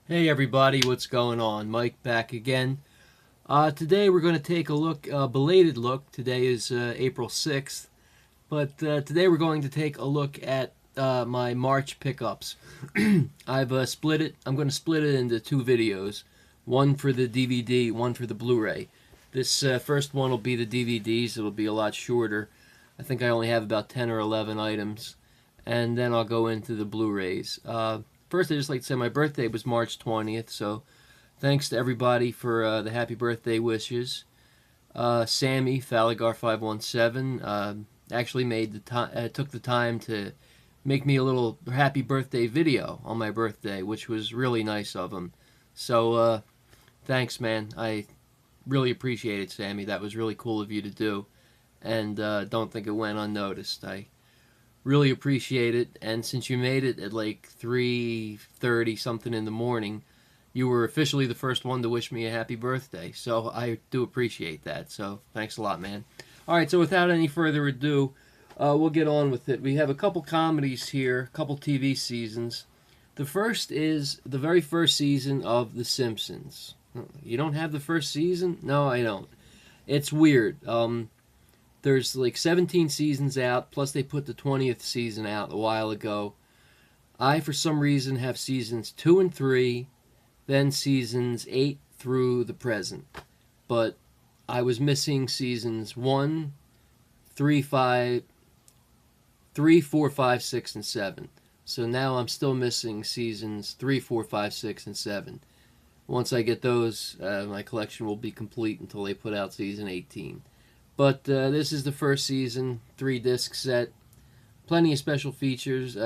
Hey everybody, what's going on? Mike back again. Today we're going to take a look, a belated look. Today is April 6th, but today we're going to take a look at my March pickups. I've split it. I'm going to split it into two videos, one for the DVD, one for the Blu-ray. This first one will be the DVDs. It'll be a lot shorter. I think I only have about 10 or 11 items, and then I'll go into the Blu-rays. First, I'd just like to say my birthday was March 20th, so thanks to everybody for the happy birthday wishes. Sammy, Faligar517, actually took the time to make me a little happy birthday video on my birthday, which was really nice of him. So, thanks, man. I really appreciate it, Sammy. That was really cool of you to do, and don't think it went unnoticed. I really appreciate it, and since you made it at like 3:30 something in the morning, you were officially the first one to wish me a happy birthday, so I do appreciate that. So thanks a lot, man. Alright, so without any further ado, we'll get on with it. We have a couple comedies here, a couple TV seasons. The first is the very first season of The Simpsons. You don't have the first season? No, I don't. It's weird. There's like 17 seasons out, plus they put the 20th season out a while ago. I, for some reason, have seasons 2 and 3, then seasons 8 through the present. But I was missing seasons 1, 3, 5, 3, 4, 5, 6, and 7. So now I'm still missing seasons 3, 4, 5, 6, and 7. Once I get those, my collection will be complete until they put out season 18. But this is the first season, 3-disc set. Plenty of special features.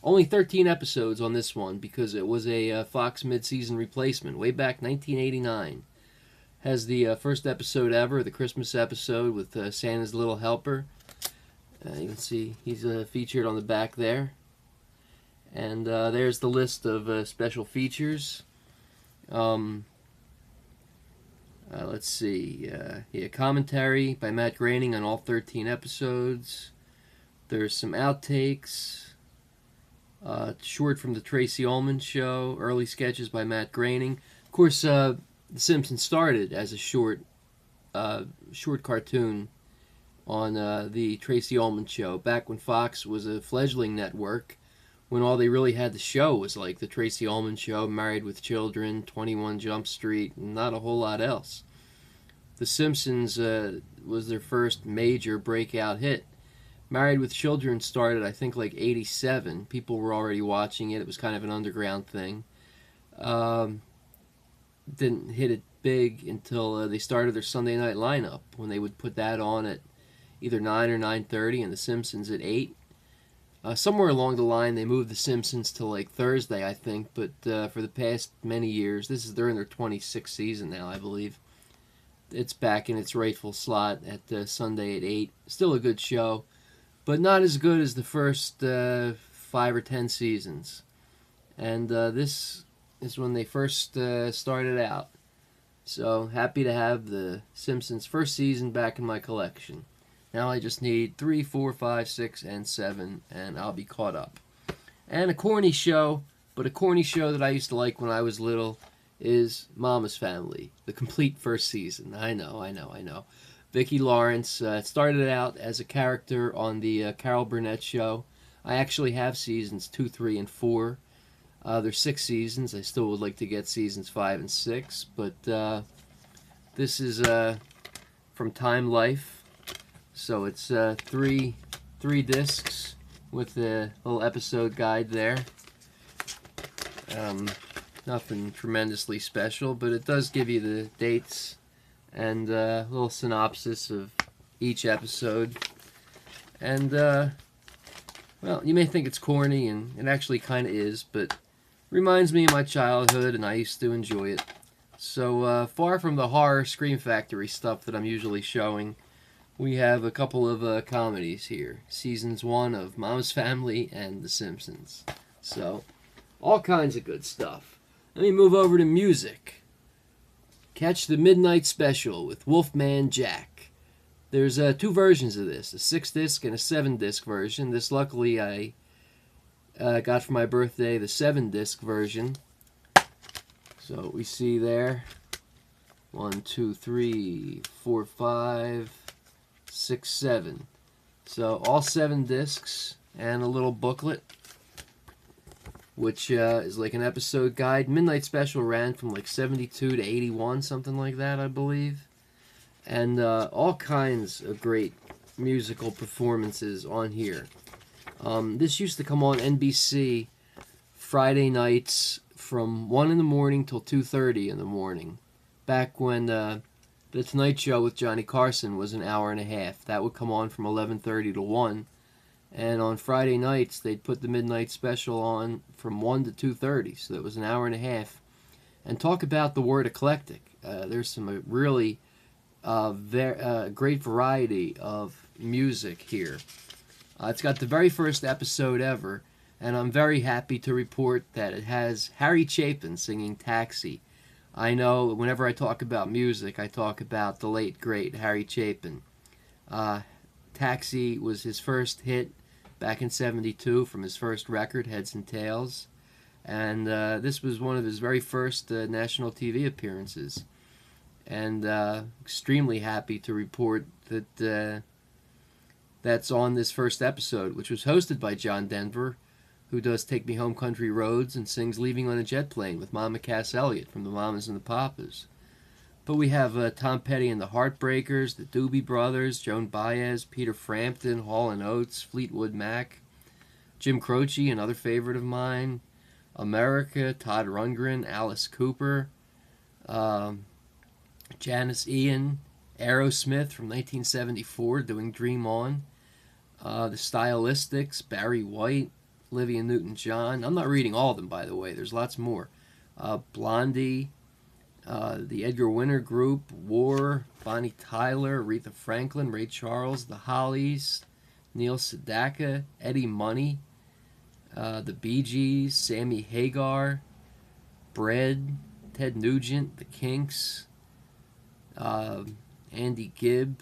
Only 13 episodes on this one because it was a Fox mid-season replacement way back 1989. Has the first episode ever, the Christmas episode with Santa's Little Helper. You can see he's featured on the back there. And there's the list of special features. Let's see. Commentary by Matt Groening on all 13 episodes. There's some outtakes. Short from the Tracy Ullman Show. Early sketches by Matt Groening. Of course, The Simpsons started as a short cartoon on the Tracy Ullman Show. Back when Fox was a fledgling network, when all they really had to show was like the Tracy Ullman Show, Married with Children, 21 Jump Street, and not a whole lot else. The Simpsons was their first major breakout hit. Married with Children started, I think, like 87. People were already watching it. It was kind of an underground thing. Didn't hit it big until they started their Sunday night lineup, when they would put that on at either 9 or 9:30 and The Simpsons at 8. Somewhere along the line, they moved The Simpsons to like Thursday, I think, but for the past many years, they're in their 26th season now, I believe. It's back in its rightful slot at Sunday at 8. Still a good show, but not as good as the first 5 or 10 seasons. And this is when they first started out. So happy to have The Simpsons first season back in my collection. Now I just need 3, 4, 5, 6, and 7, and I'll be caught up. And a corny show, but a corny show that I used to like when I was little, is Mama's Family, the complete first season. I know. Vicki Lawrence started out as a character on the Carol Burnett Show. I actually have seasons 2, 3, and 4. There's 6 seasons. I still would like to get seasons 5 and 6, but this is from Time Life. So it's 3 discs with a little episode guide there. Nothing tremendously special, but it does give you the dates and a little synopsis of each episode. And, well, you may think it's corny, and it actually kind of is, but reminds me of my childhood, and I used to enjoy it. So, far from the horror Scream Factory stuff that I'm usually showing, we have a couple of comedies here. Seasons 1 of Mama's Family and The Simpsons. So, all kinds of good stuff. Let me move over to music. Catch the Midnight Special with Wolfman Jack. There's 2 versions of this, a 6-disc and a 7-disc version. This, luckily, I got for my birthday the 7-disc version. So we see there 1, 2, 3, 4, 5, 6, 7. So all 7 discs and a little booklet, which is like an episode guide. Midnight Special ran from like 72 to 81, something like that, I believe. And all kinds of great musical performances on here. This used to come on NBC Friday nights from 1 in the morning till 2:30 in the morning. Back when the Tonight Show with Johnny Carson was an hour and a half. That would come on from 11:30 to 1. And on Friday nights, they'd put the Midnight Special on from 1 to 2:30. So that was an hour and a half. And talk about the word eclectic. There's some really great variety of music here. It's got the very first episode ever, and I'm very happy to report that it has Harry Chapin singing Taxi. I know whenever I talk about music, I talk about the late, great Harry Chapin. Taxi was his first hit back in 72 from his first record, Heads and Tails. And this was one of his very first national TV appearances. And extremely happy to report that that's on this first episode, which was hosted by John Denver, who does Take Me Home Country Roads and sings Leaving on a Jet Plane with Mama Cass Elliot from the Mamas and the Papas. But we have Tom Petty and the Heartbreakers, the Doobie Brothers, Joan Baez, Peter Frampton, Hall & Oates, Fleetwood Mac, Jim Croce, another favorite of mine, America, Todd Rundgren, Alice Cooper, Janis Ian, Aerosmith from 1974 doing Dream On, the Stylistics, Barry White, Olivia Newton-John. I'm not reading all of them, by the way. There's lots more. Blondie, the Edgar Winter Group, War, Bonnie Tyler, Aretha Franklin, Ray Charles, the Hollies, Neil Sedaka, Eddie Money, the Bee Gees, Sammy Hagar, Bread, Ted Nugent, the Kinks, Andy Gibb,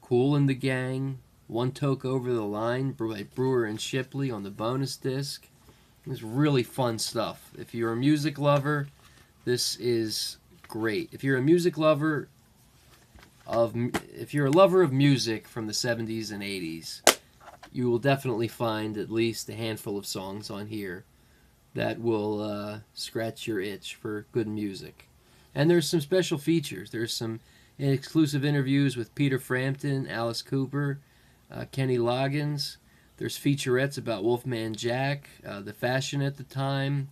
Kool and the Gang, One Toke Over the Line by Brewer and Shipley on the bonus disc. It's really fun stuff. If you're a music lover, this is great. If you're a lover of music from the 70s and 80s, you will definitely find at least a handful of songs on here that will scratch your itch for good music. And there's some special features. There's some exclusive interviews with Peter Frampton, Alice Cooper, Kenny Loggins. There's featurettes about Wolfman Jack, the fashion at the time,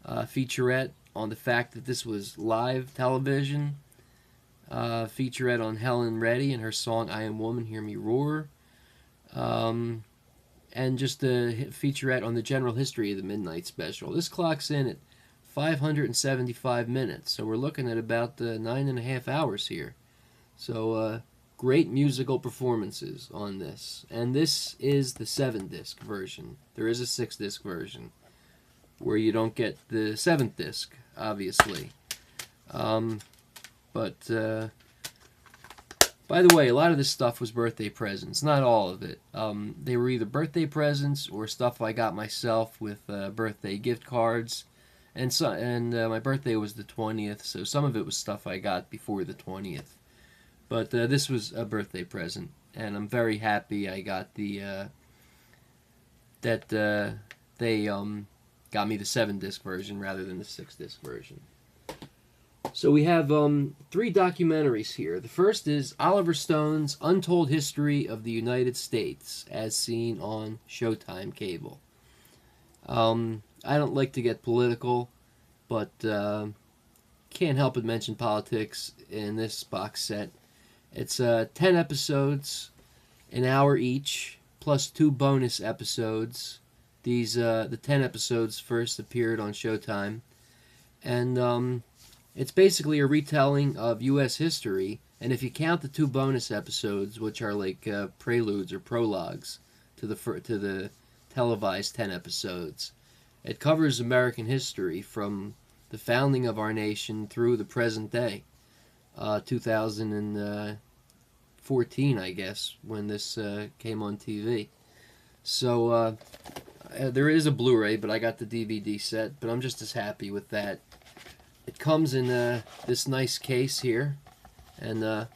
featurette on the fact that this was live television, featurette on Helen Reddy and her song I Am Woman, Hear Me Roar, and just a featurette on the general history of the Midnight Special. This clocks in at 575 minutes, so we're looking at about 9.5 hours here. So great musical performances on this. And this is the 7-disc version. There is a 6-disc version where you don't get the 7th disc, obviously. But by the way, a lot of this stuff was birthday presents. Not all of it. They were either birthday presents or stuff I got myself with birthday gift cards. And my birthday was the 20th, so some of it was stuff I got before the 20th. But this was a birthday present, and I'm very happy I got they got me the 7-disc version rather than the 6-disc version. So we have 3 documentaries here. The first is Oliver Stone's Untold History of the United States, as seen on Showtime Cable. I don't like to get political, but can't help but mention politics in this box set. It's 10 episodes, an hour each, plus 2 bonus episodes. These the 10 episodes first appeared on Showtime, and it's basically a retelling of U.S. history. And if you count the 2 bonus episodes, which are like preludes or prologues to the televised 10 episodes, it covers American history from the founding of our nation through the present day, 2014, I guess, when this came on TV. So there is a Blu-ray, but I got the DVD set, but I'm just as happy with that. It comes in this nice case here, and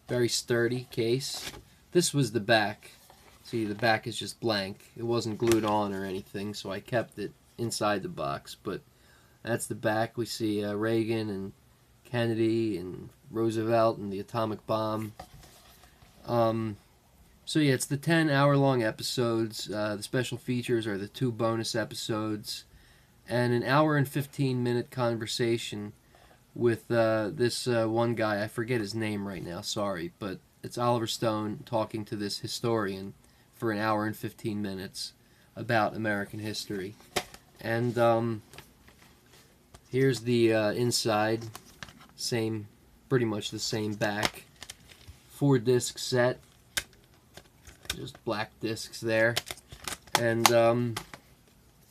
very sturdy case. This was the back. See, the back is just blank. It wasn't glued on or anything, so I kept it inside the box. But that's the back. We see Reagan and Kennedy and Roosevelt and the atomic bomb. So yeah, it's the 10-hour-long episodes. The special features are the 2 bonus episodes, and an hour and 15-minute conversation with this one guy. I forget his name right now, sorry, but it's Oliver Stone talking to this historian for an hour and 15 minutes about American history. And here's the inside, pretty much the same back. 4-disc set, just black discs there, and a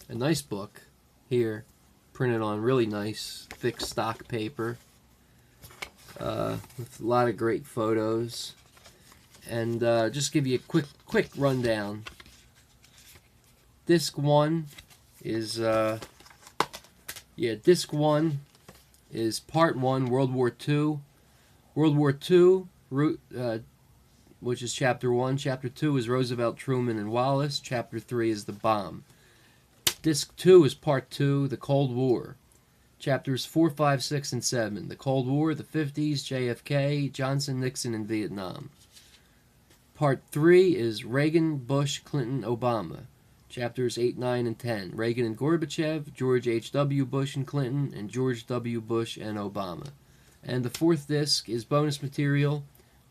nice book here, printed on really nice thick stock paper, with a lot of great photos. And just give you a quick rundown. Disc 1 is Disc 1 is Part 1, World War II. World War II, which is Chapter 1. Chapter 2 is Roosevelt, Truman, and Wallace. Chapter 3 is The Bomb. Disc 2 is Part 2, The Cold War. Chapters 4, 5, 6, and 7. The Cold War, the 50s, JFK, Johnson, Nixon, and Vietnam. Part 3 is Reagan, Bush, Clinton, Obama. Chapters 8, 9, and 10. Reagan and Gorbachev, George H.W. Bush and Clinton, and George W. Bush and Obama. And the 4th disc is bonus material.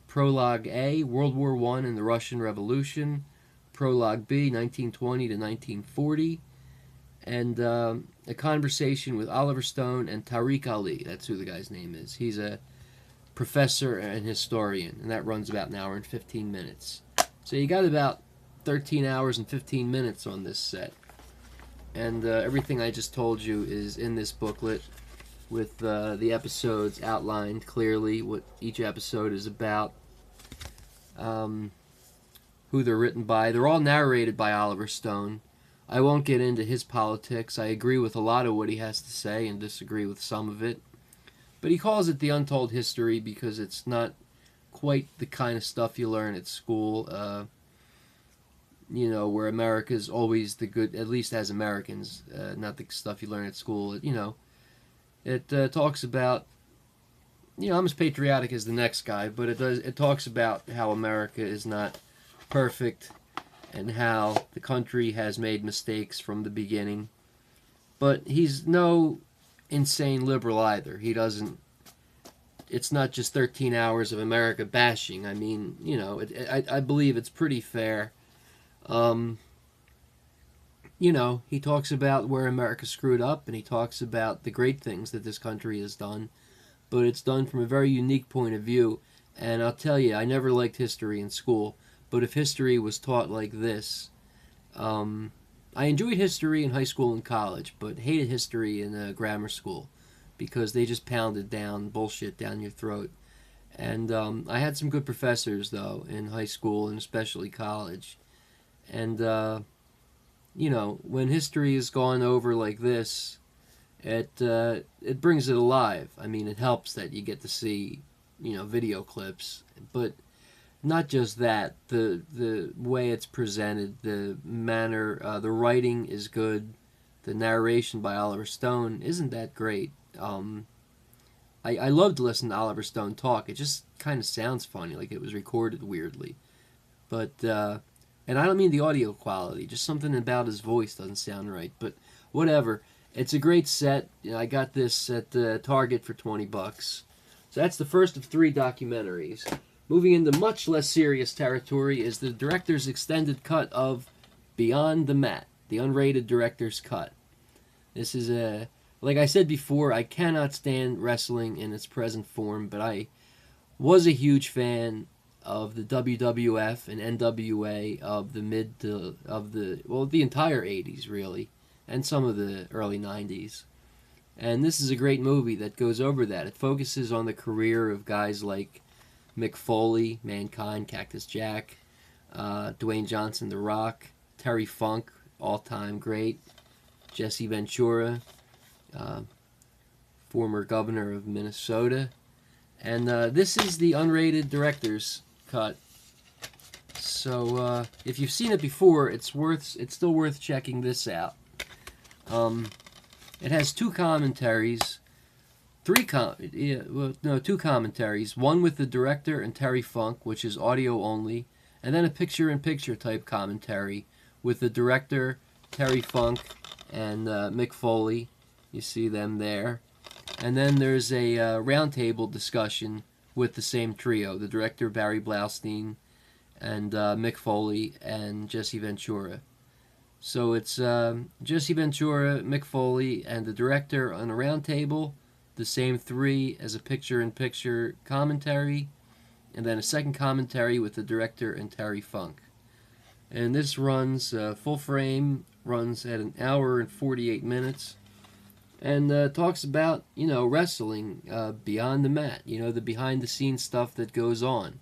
Prologue A, World War I and the Russian Revolution. Prologue B, 1920 to 1940. And a conversation with Oliver Stone and Tariq Ali. That's who the guy's name is. He's a professor and historian, and that runs about an hour and 15 minutes. So you got about 13 hours and 15 minutes on this set. And everything I just told you is in this booklet, with the episodes outlined clearly, what each episode is about, who they're written by. They're all narrated by Oliver Stone. I won't get into his politics. I agree with a lot of what he has to say and disagree with some of it. But he calls it the Untold History because it's not quite the kind of stuff you learn at school, where America's always the good, at least as Americans, not the stuff you learn at school. It talks about, I'm as patriotic as the next guy, but it talks about how America is not perfect and how the country has made mistakes from the beginning. But he's no insane liberal either. He doesn't, it's not just 13 hours of America bashing. I mean, I believe it's pretty fair. He talks about where America screwed up, and he talks about the great things that this country has done, but it's done from a very unique point of view. And I'll tell you, I never liked history in school, but if history was taught like this, I enjoyed history in high school and college, but hated history in grammar school because they just pounded down bullshit down your throat. And I had some good professors, though, in high school and especially college. And, when history is gone over like this, it brings it alive. I mean, it helps that you get to see, video clips, but not just that. The way it's presented, the manner, the writing is good. The narration by Oliver Stone isn't that great. I love to listen to Oliver Stone talk. It just kind of sounds funny, like it was recorded weirdly. But, and I don't mean the audio quality, just something about his voice doesn't sound right. But whatever. It's a great set. I got this at Target for $20. So that's the first of 3 documentaries. Moving into much less serious territory is the director's extended cut of Beyond the Mat, the unrated director's cut. This is like I said before, I cannot stand wrestling in its present form, but I was a huge fan of the WWF and NWA of the the entire 80s, really, and some of the early 90s. And this is a great movie that goes over that. It focuses on the career of guys like Mick Foley, Mankind, Cactus Jack, Dwayne Johnson, The Rock, Terry Funk, all-time great, Jesse Ventura, former governor of Minnesota. And this is the unrated director's cut. So if you've seen it before, it's still worth checking this out. It has two commentaries, two commentaries. One with the director and Terry Funk, which is audio only, and then a picture-in-picture type commentary with the director, Terry Funk, and Mick Foley. You see them there. And then there's a roundtable discussion with the same trio, the director, Barry Blaustein, and Mick Foley, and Jesse Ventura. So it's Jesse Ventura, Mick Foley, and the director on a roundtable, the same three as a picture-in-picture commentary, and then a second commentary with the director and Terry Funk. And this runs, full frame, runs at an hour and 48 minutes. And talks about, wrestling beyond the mat, the behind-the-scenes stuff that goes on.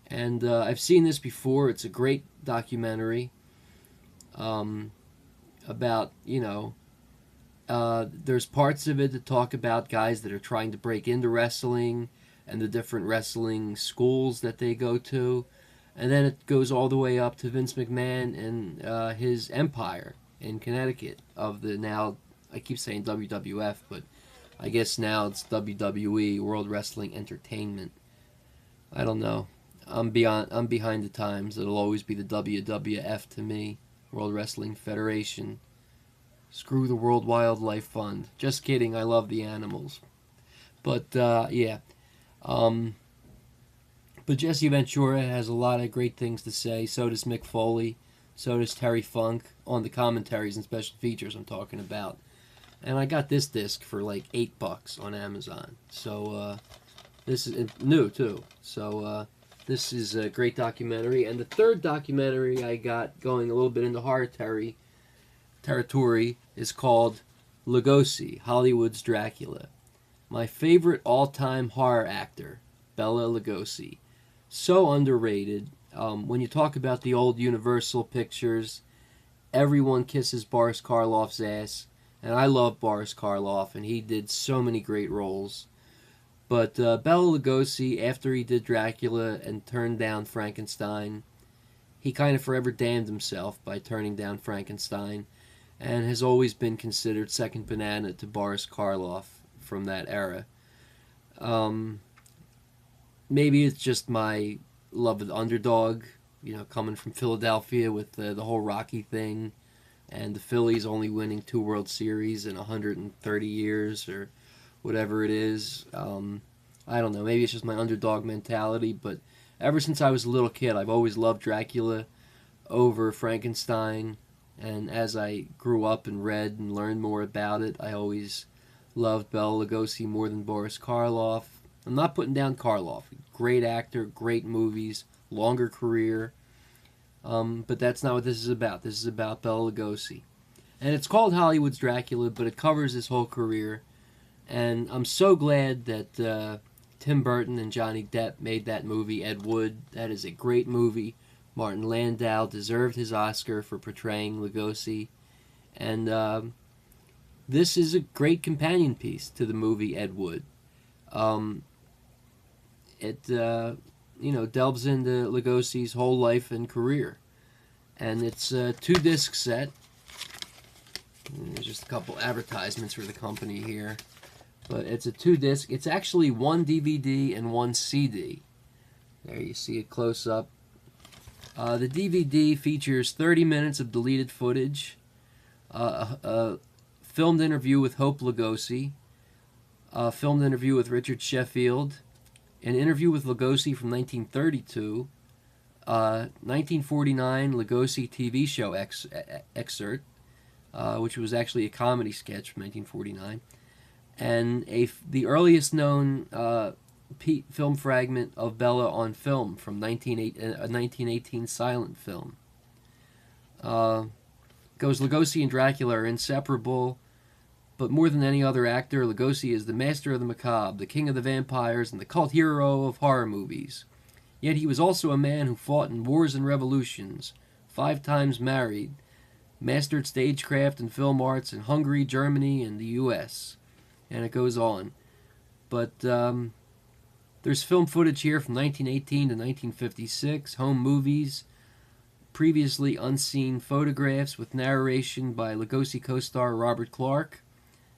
And I've seen this before. It's a great documentary about, there's parts of it that talk about guys that are trying to break into wrestling and the different wrestling schools that they go to. And then it goes all the way up to Vince McMahon and his empire in Connecticut of the now... I keep saying WWF, but I guess now it's WWE, World Wrestling Entertainment. I don't know. I'm behind the times. It'll always be the WWF to me, World Wrestling Federation. Screw the World Wildlife Fund. Just kidding. I love the animals. But yeah. But Jesse Ventura has a lot of great things to say. So does Mick Foley. So does Terry Funk on the commentaries and special features I'm talking about. And I got this disc for like $8 on Amazon. So this is new too. So this is a great documentary. And the third documentary I got going a little bit into horror territory is called Lugosi, Hollywood's Dracula. My favorite all-time horror actor, Bela Lugosi. So underrated. When you talk about the old Universal pictures, everyone kisses Boris Karloff's ass. And I love Boris Karloff, and he did so many great roles. But Bela Lugosi, after he did Dracula and turned down Frankenstein, he kind of forever damned himself by turning down Frankenstein, and has always been considered second banana to Boris Karloff from that era. Maybe it's just my love of the underdog, coming from Philadelphia with the whole Rocky thing. And the Phillies only winning 2 World Series in 130 years or whatever it is. I don't know. Maybe it's just my underdog mentality. But ever since I was a little kid, I've always loved Dracula over Frankenstein. And as I grew up and read and learned more about it, I always loved Bela Lugosi more than Boris Karloff. I'm not putting down Karloff. Great actor, great movies, longer career. But that's not what this is about. This is about Bela Lugosi. And it's called Hollywood's Dracula, but it covers his whole career. And I'm so glad that Tim Burton and Johnny Depp made that movie, Ed Wood. That is a great movie. Martin Landau deserved his Oscar for portraying Lugosi. And this is a great companion piece to the movie Ed Wood. It delves into Lugosi's whole life and career. And it's a 2-disc set. And there's just a couple advertisements for the company here. But it's a 2-disc. It's actually 1 DVD and 1 CD. There you see it close up. The DVD features 30 minutes of deleted footage, a filmed interview with Hope Lugosi, a filmed interview with Richard Sheffield, an interview with Lugosi from 1932, 1949 Lugosi TV show excerpt, which was actually a comedy sketch from 1949, and the earliest known film fragment of Bela on film from a 1918 silent film. Goes Lugosi and Dracula are inseparable. But more than any other actor, Lugosi is the master of the macabre, the king of the vampires, and the cult hero of horror movies. Yet he was also a man who fought in wars and revolutions, 5 times married, mastered stagecraft and film arts in Hungary, Germany, and the U.S. and it goes on. But there's film footage here from 1918 to 1956, home movies, previously unseen photographs with narration by Lugosi co-star Robert Clark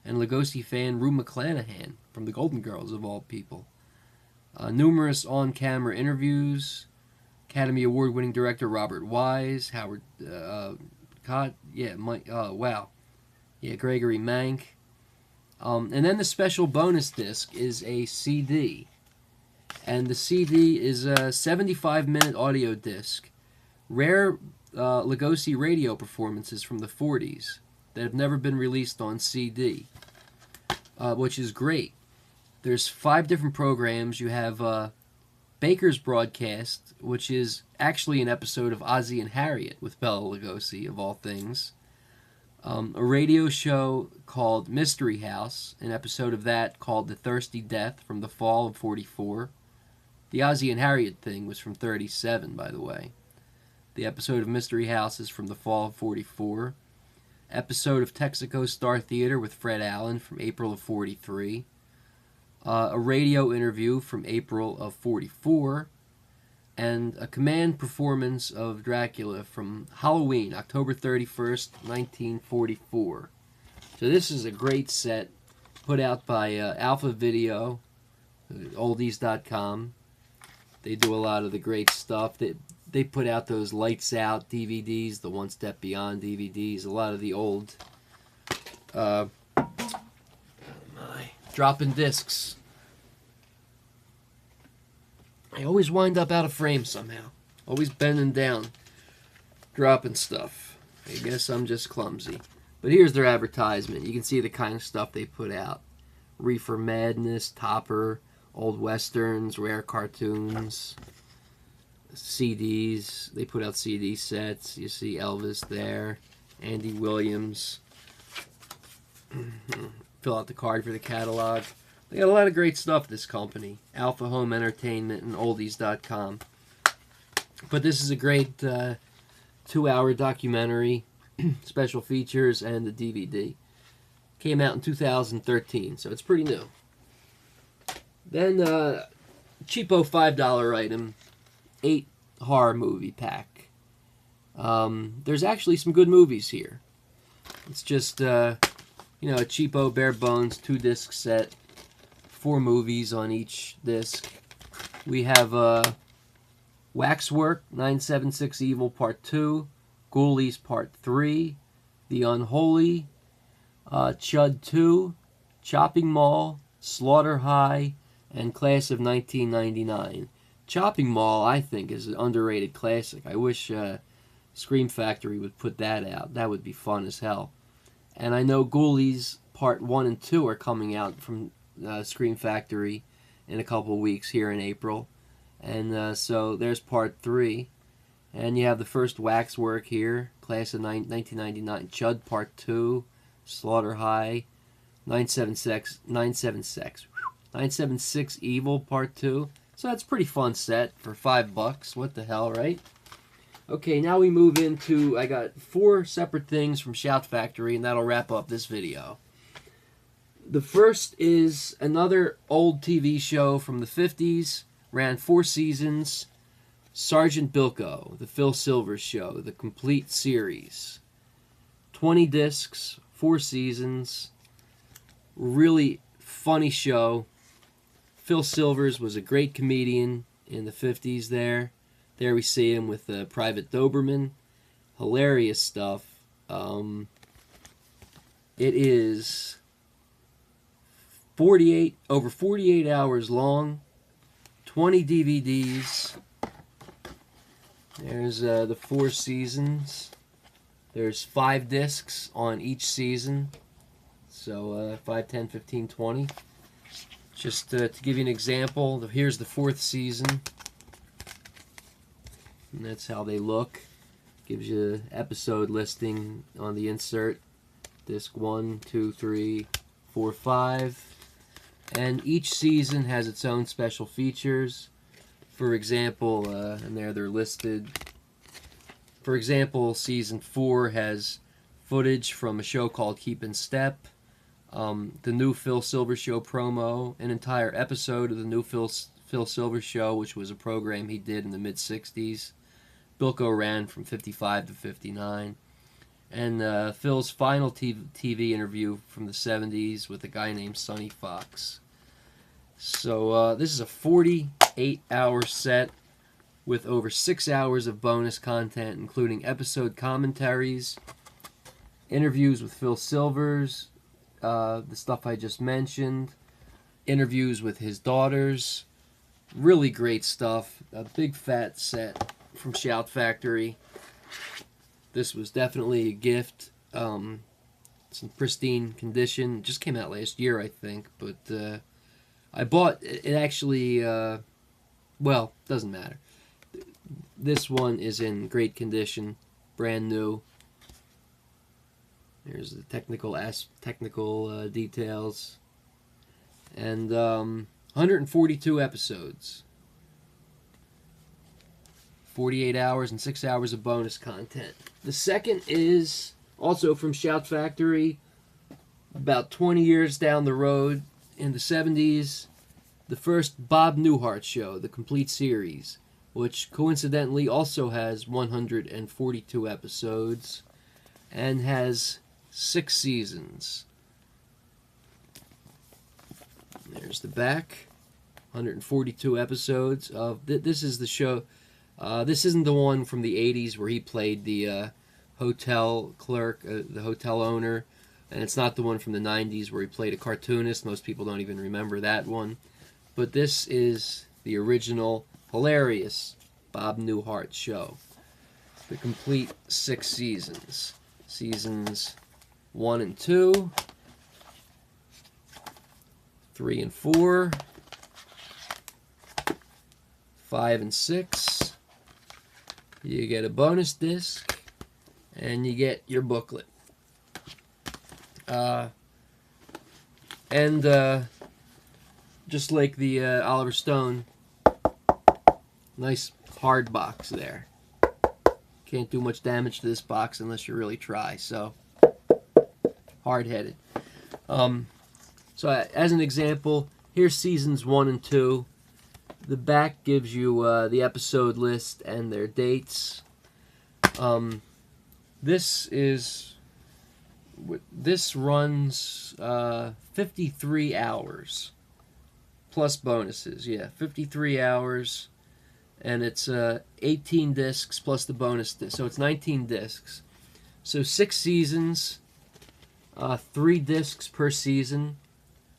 and Lugosi fan Rue McClanahan from the Golden Girls, of all people. Numerous on-camera interviews, Academy Award-winning director Robert Wise, Howard Gregory Mank. And then the special bonus disc is a CD. And the CD is a 75-minute audio disc. Rare Lugosi radio performances from the 40s that have never been released on CD, which is great. There's 5 different programs. You have Baker's Broadcast, which is actually an episode of Ozzie and Harriet with Bela Lugosi, of all things. A radio show called Mystery House, an episode of that called The Thirsty Death from the fall of 44. The Ozzie and Harriet thing was from 37, by the way. The episode of Mystery House is from the fall of 44. Episode of Texaco Star Theater with Fred Allen from April of 43. A radio interview from April of 44. And a command performance of Dracula from Halloween, October 31st, 1944. So this is a great set put out by Alpha Video, oldies.com. They do a lot of the great stuff. They put out those Lights Out DVDs, the One Step Beyond DVDs, a lot of the old dropping discs. I always wind up out of frame somehow. Always bending down, dropping stuff. I guess I'm just clumsy. But here's their advertisement. You can see the kind of stuff they put out. Reefer Madness, Topper, Old Westerns, Rare Cartoons, CDs. They put out CD sets. You see Elvis there, Andy Williams. Fill out the card for the catalog. They got a lot of great stuff, this company. Alpha Home Entertainment and oldies.com. But this is a great 2-hour documentary, special features, and the DVD. Came out in 2013, so it's pretty new. Then, cheapo $5 item, 8 horror movie pack. There's actually some good movies here. It's just, a cheapo, bare bones, 2-disc set. 4 movies on each disc. We have Waxwork, 976 Evil Part 2, Ghoulies Part 3, The Unholy, Chud 2, Chopping Mall, Slaughter High, and Class of 1999. Chopping Mall, I think, is an underrated classic. I wish Scream Factory would put that out. That would be fun as hell. And I know Ghoulies Part 1 and 2 are coming out from Scream Factory in a couple of weeks here in April. And so there's Part 3. And you have the first Waxwork here, Class of 1999. Chud Part 2, Slaughter High, 976 Evil Part 2. So that's a pretty fun set for $5. What the hell, right? Okay, now we move into, I got 4 separate things from Shout Factory, and that'll wrap up this video. The first is another old TV show from the 50s, ran 4 seasons, Sergeant Bilko, the Phil Silvers Show, the complete series. 20 discs, 4 seasons, really funny show. Phil Silvers was a great comedian in the 50s there. There we see him with Private Doberman. Hilarious stuff. It is over 48 hours long, 20 DVDs. There's the 4 seasons. There's 5 discs on each season. So 5, 10, 15, 20. Just to give you an example, here's the 4th season. And that's how they look. Gives you an episode listing on the insert. Disc 1, 2, 3, 4, 5. And each season has its own special features. For example, and there they're listed. For example, season 4 has footage from a show called Keep in Step. the new Phil Silver Show promo, an entire episode of the new Phil Silver Show, which was a program he did in the mid-'60s. Bilko ran from 55 to 59. And Phil's final TV interview from the 70s with a guy named Sonny Fox. So this is a 48-hour set with over 6 hours of bonus content, including episode commentaries, interviews with Phil Silvers, the stuff I just mentioned, interviews with his daughters. Really great stuff. A big fat set from Shout Factory. This was definitely a gift. It's in pristine condition. It just came out last year, I think. But I bought it actually, well, doesn't matter. This one is in great condition, brand new. There's the technical details. And 142 episodes. 48 hours and 6 hours of bonus content. The second is also from Shout Factory. About 20 years down the road, in the 70s, the first Bob Newhart show, the complete series, which coincidentally also has 142 episodes and has 6 seasons. There's the back. 142 episodes of this is the show. This isn't the one from the 80s where he played the hotel clerk, the hotel owner, and it's not the one from the 90s where he played a cartoonist. Most people don't even remember that one. But this is the original, hilarious Bob Newhart show. The complete 6 seasons. Seasons 1 and 2, 3 and 4, 5 and 6. You get a bonus disc, and you get your booklet. Just like the Oliver Stone, nice hard box there. Can't do much damage to this box unless you really try, so hard-headed. So as an example, here's seasons 1 and 2. The back gives you the episode list and their dates. This runs 53 hours plus bonuses. Yeah, 53 hours, and it's 18 discs plus the bonus disc, so it's 19 discs. So 6 seasons, 3 discs per season.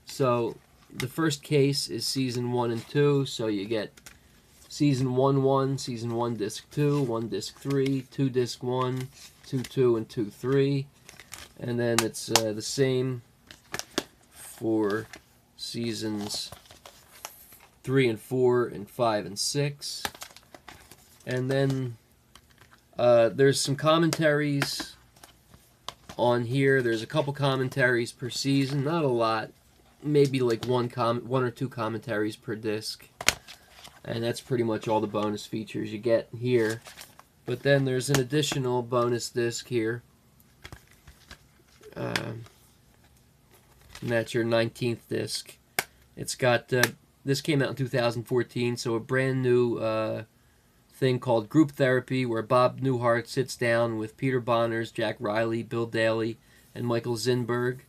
So the first case is season 1 and 2, so you get season 1, season 1 disc 2, 1 disc 3, 2 disc 1, 2 2, and 2 3, and then it's the same for seasons 3 and 4 and 5 and 6, and then there's some commentaries on here. There's a couple commentaries per season, not a lot. Maybe like one or two commentaries per disc, and that's pretty much all the bonus features you get here. But then there's an additional bonus disc here, and that's your 19th disc. It's got this came out in 2014, so a brand new thing called Group Therapy, where Bob Newhart sits down with Peter Bonners, Jack Riley, Bill Daly, and Michael Zinberg.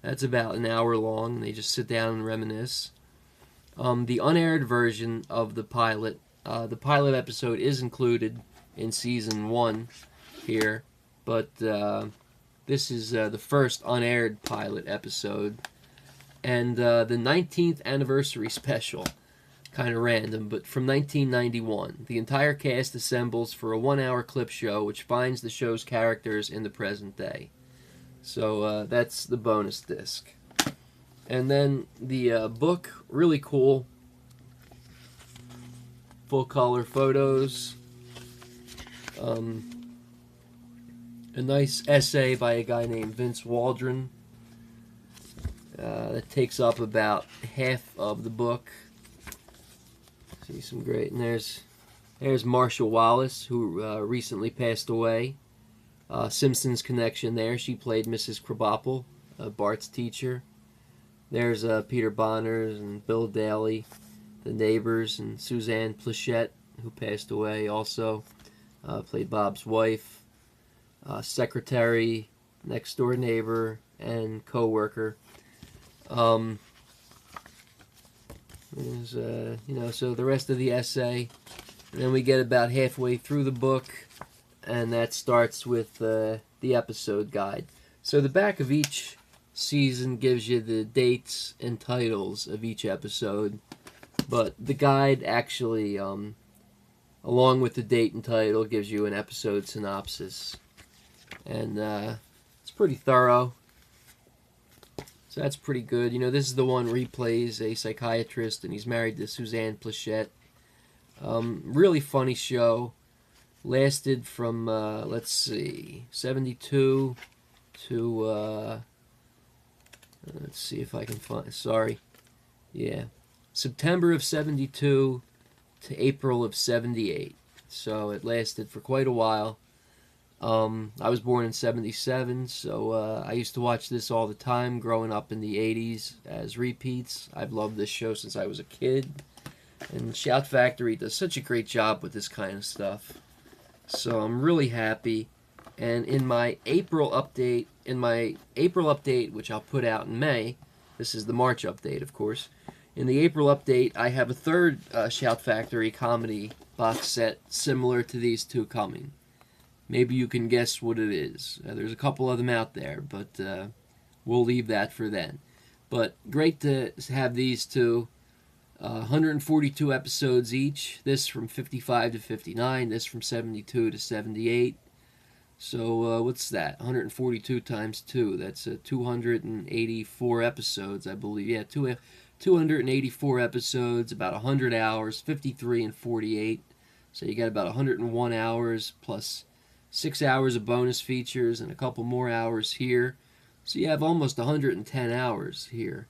That's about an hour long, and they just sit down and reminisce. The unaired version of the pilot episode is included in season 1 here, but this is the first unaired pilot episode. And the 19th anniversary special, kind of random, but from 1991. The entire cast assembles for a 1-hour clip show which finds the show's characters in the present day. So that's the bonus disc. And then the book, really cool. Full color photos. A nice essay by a guy named Vince Waldron. That takes up about half of the book. See some great, and there's Marshall Wallace, who recently passed away. Simpsons connection there. She played Mrs. Krabappel, Bart's teacher. There's Peter Bonners and Bill Daly, the neighbors, and Suzanne Plachette, who passed away also, played Bob's wife, secretary, next door neighbor, and co-worker. So the rest of the essay, and then we get about halfway through the book, and that starts with the episode guide. So the back of each season gives you the dates and titles of each episode, but the guide actually, along with the date and title, gives you an episode synopsis, and it's pretty thorough. So that's pretty good. You know, this is the one where he plays a psychiatrist, and he's married to Suzanne Plachette. Really funny show. Lasted from, let's see, 72 to, let's see if I can find, September of 72 to April of 78. So it lasted for quite a while. I was born in 77, so I used to watch this all the time growing up in the 80s as repeats. I've loved this show since I was a kid. And Shout Factory does such a great job with this kind of stuff. So I'm really happy. And in my April update, which I'll put out in May, this is the March update, of course. In the April update, I have a third Shout Factory comedy box set similar to these two coming. Maybe you can guess what it is. There's a couple of them out there, but we'll leave that for then. But great to have these two. 142 episodes each. This from 55 to 59. This from 72 to 78. So what's that? 142 times 2. That's 284 episodes, I believe. Yeah, 284 episodes, about 100 hours, 53 and 48. So you got about 101 hours plus 6 hours of bonus features and a couple more hours here. So you have almost 110 hours here.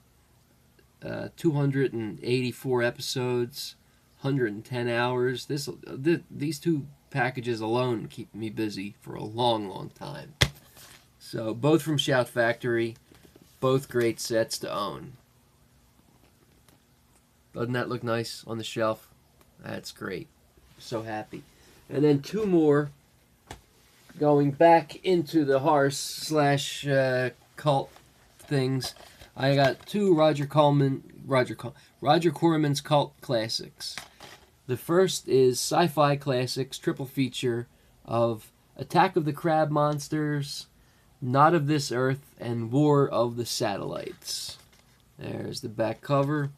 284 episodes, 110 hours. These two packages alone keep me busy for a long, long time. So both from Shout Factory, both great sets to own. Doesn't that look nice on the shelf? That's great. So happy. And then two more. Going back into the horror/cult things, I got two Roger Corman's cult classics. The first is Sci-Fi Classics triple feature of Attack of the Crab Monsters, Not of This Earth, and War of the Satellites. There's the back cover.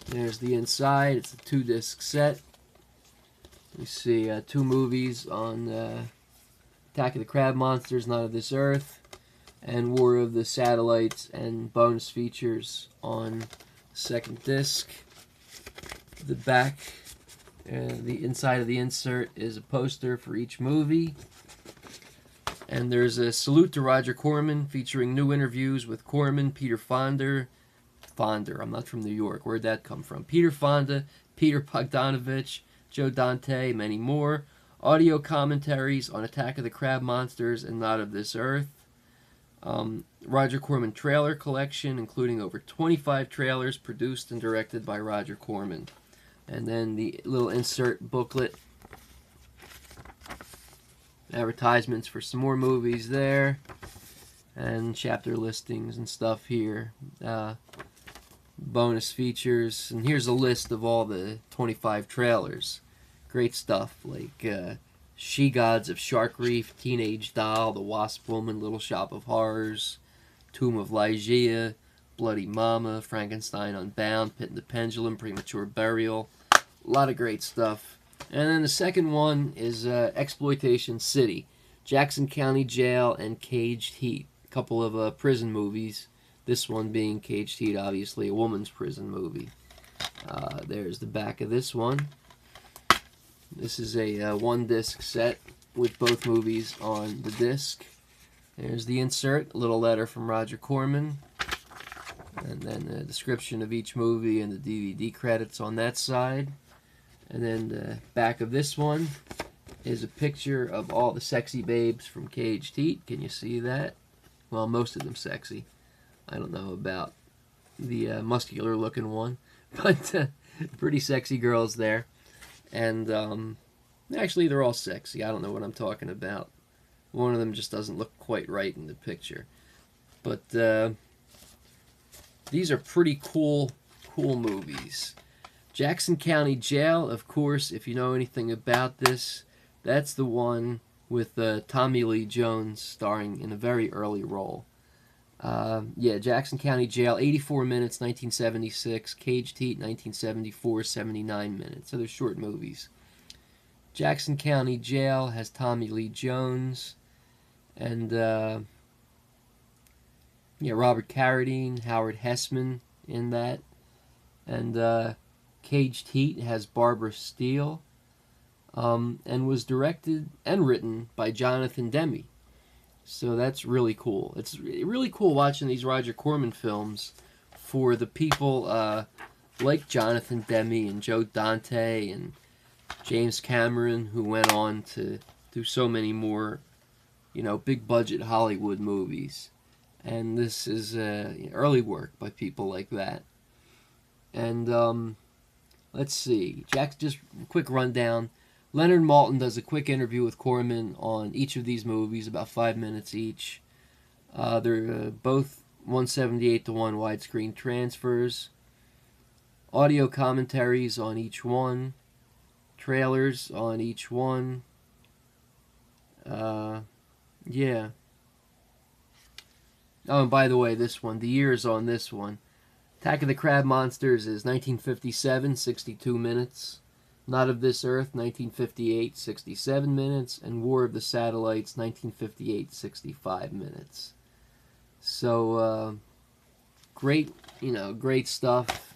There's the inside. It's a 2-disc set. We see two movies on Attack of the Crab Monsters, Not of This Earth, and War of the Satellites, and bonus features on the second disc. The back, the inside of the insert is a poster for each movie. And there's a salute to Roger Corman featuring new interviews with Corman, Peter Fonda. I'm not from New York. Where'd that come from? Peter Fonda, Peter Bogdanovich, Joe Dante, many more. Audio commentaries on Attack of the Crab Monsters and Not of This Earth. Roger Corman trailer collection, including over 25 trailers produced and directed by Roger Corman. And then the little insert booklet. Advertisements for some more movies there. And chapter listings and stuff here. Bonus features. And here's a list of all the 25 trailers. Great stuff like She Gods of Shark Reef, Teenage Doll, The Wasp Woman, Little Shop of Horrors, Tomb of Ligeia, Bloody Mama, Frankenstein Unbound, Pit and the Pendulum, Premature Burial. A lot of great stuff. And then the second one is Exploitation City, Jackson County Jail, and Caged Heat. A couple of prison movies. This one being Caged Heat, obviously a woman's prison movie. There's the back of this one. This is a 1-disc set with both movies on the disc. There's the insert, a little letter from Roger Corman. And then the description of each movie and the DVD credits on that side. And then the back of this one is a picture of all the sexy babes from Caged Heat. Can you see that? Well, most of them sexy. I don't know about the muscular looking one, but pretty sexy girls there. And actually, they're all sexy. I don't know what I'm talking about. One of them just doesn't look quite right in the picture. But these are pretty cool movies. Jackson County Jail, of course, if you know anything about this, that's the one with Tommy Lee Jones starring in a very early role. Yeah, Jackson County Jail, 84 minutes, 1976. Caged Heat, 1974, 79 minutes. So they're short movies. Jackson County Jail has Tommy Lee Jones and yeah, Robert Carradine, Howard Hessman in that. And Caged Heat has Barbara Steele, and was directed and written by Jonathan Demme. So that's really cool. It's really cool watching these Roger Corman films for the people like Jonathan Demme and Joe Dante and James Cameron, who went on to do so many more, big budget Hollywood movies. And this is early work by people like that. And let's see, Jack, just a quick rundown. Leonard Maltin does a quick interview with Corman on each of these movies, about 5 minutes each. They're both 178:1 widescreen transfers. Audio commentaries on each one. Trailers on each one. Yeah. Oh, and by the way, this one, the years on this one. Attack of the Crab Monsters is 1957, 62 minutes. Not of This Earth, 1958, 67 minutes. And War of the Satellites, 1958, 65 minutes. So, great, great stuff.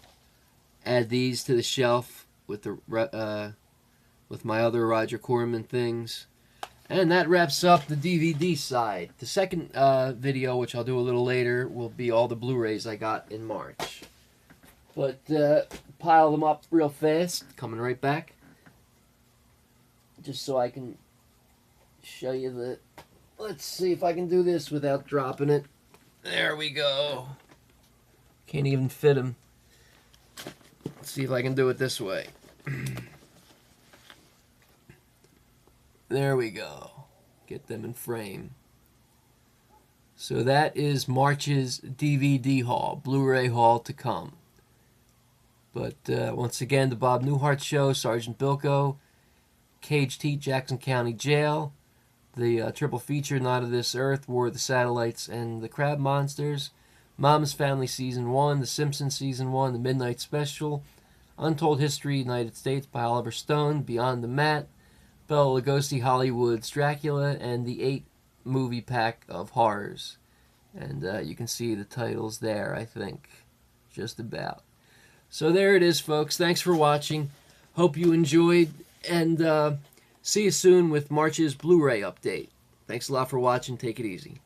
Add these to the shelf with with my other Roger Corman things. And that wraps up the DVD side. The second video, which I'll do a little later, will be all the Blu-rays I got in March. But pile them up real fast. Coming right back. Just so I can show you the... Let's see if I can do this without dropping it. There we go. Can't even fit them. Let's see if I can do it this way. There we go. Get them in frame. So that is March's DVD haul, Blu-ray haul to come. But once again, the Bob Newhart Show, Sergeant Bilko, Caged Heat, Jackson County Jail, the triple feature, Not of This Earth, War of the Satellites, and the Crab Monsters, Mama's Family Season 1, The Simpsons Season 1, The Midnight Special, Untold History, United States by Oliver Stone, Beyond the Mat, Bela Lugosi Hollywood's Dracula, and the 8-movie pack of horrors. And you can see the titles there, I think, just about. So there it is, folks. Thanks for watching. Hope you enjoyed, and see you soon with March's Blu-ray update. Thanks a lot for watching. Take it easy.